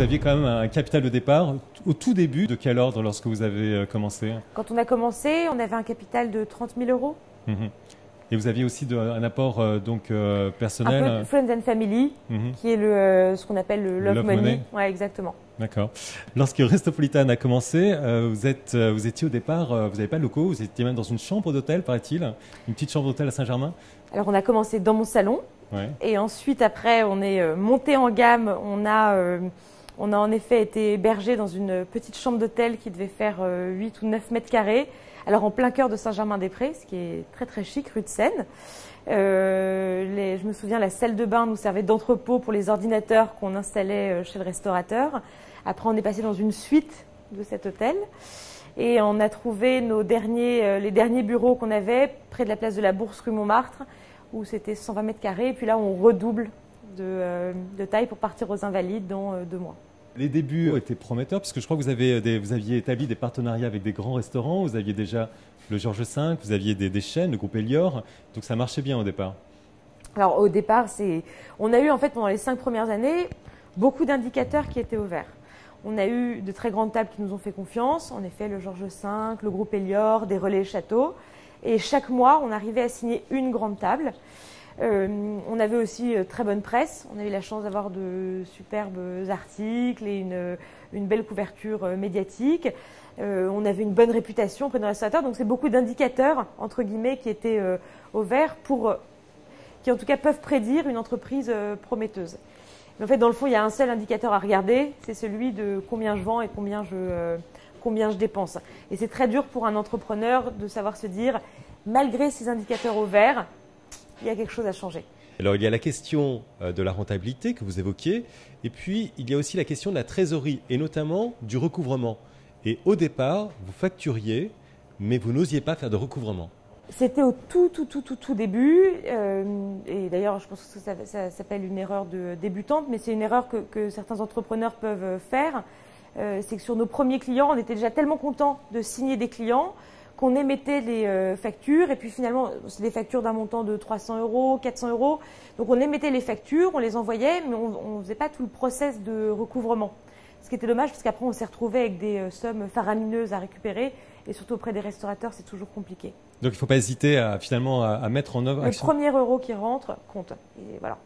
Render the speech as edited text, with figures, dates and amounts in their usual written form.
vous aviez quand même un capital de départ au tout début. De quel ordre lorsque vous avez commencé? Quand on a commencé, on avait un capital de 30 000 euros. Et vous aviez aussi un apport personnel? Un peu de Friends and Family, qui est ce qu'on appelle le Love Money. Ouais, exactement. D'accord. Lorsque Restopolitan a commencé, vous étiez au départ, vous n'avez pas de locaux, vous étiez même dans une chambre d'hôtel, paraît-il, une petite chambre d'hôtel à Saint-Germain. Alors on a commencé dans mon salon, et ensuite après on est monté en gamme. On a en effet été hébergé dans une petite chambre d'hôtel qui devait faire 8 ou 9 mètres carrés. Alors en plein cœur de Saint-Germain-des-Prés, ce qui est très très chic, rue de Seine. Je me souviens, la salle de bain nous servait d'entrepôt pour les ordinateurs qu'on installait chez le restaurateur. Après, on est passé dans une suite de cet hôtel et on a trouvé les derniers bureaux qu'on avait près de la place de la Bourse, rue Montmartre, où c'était 120 mètres carrés. Et puis là, on redouble de taille pour partir aux Invalides dans 2 mois. Les débuts étaient prometteurs, puisque je crois que vous aviez établi des partenariats avec des grands restaurants. Vous aviez déjà le Georges V, vous aviez des chaînes, le groupe Elior. Donc ça marchait bien au départ. Alors au départ, on a eu en fait pendant les 5 premières années beaucoup d'indicateurs qui étaient au vert. On a eu de très grandes tables qui nous ont fait confiance. En effet, le Georges V, le groupe Elior, des relais châteaux. Et chaque mois, on arrivait à signer une grande table. On avait aussi très bonne presse. On a eu la chance d'avoir de superbes articles et une belle couverture médiatique. On avait une bonne réputation auprès de nos restaurateurs. Donc, c'est beaucoup d'indicateurs, entre guillemets, qui étaient au vert qui, en tout cas, peuvent prédire une entreprise prometteuse. Mais en fait, dans le fond, il y a un seul indicateur à regarder. C'est celui de combien je vends et combien je dépense. Et c'est très dur pour un entrepreneur de savoir se dire, malgré ces indicateurs au vert, il y a quelque chose à changer. Alors, il y a la question de la rentabilité que vous évoquiez, et puis il y a aussi la question de la trésorerie, et notamment du recouvrement. Et au départ, vous facturiez, mais vous n'osiez pas faire de recouvrement. C'était au tout début, et d'ailleurs je pense que ça s'appelle une erreur de débutante, mais c'est une erreur que certains entrepreneurs peuvent faire. C'est que sur nos premiers clients, on était déjà tellement contents de signer des clients qu'on émettait les factures, et puis finalement, c'est des factures d'un montant de 300 euros, 400 euros. Donc on émettait les factures, on les envoyait, mais on ne faisait pas tout le process de recouvrement. Ce qui était dommage, parce qu'après on s'est retrouvé avec des sommes faramineuses à récupérer, et surtout auprès des restaurateurs, c'est toujours compliqué. Donc il ne faut pas hésiter à mettre en œuvre. Le premier euro qui rentre compte. Et voilà.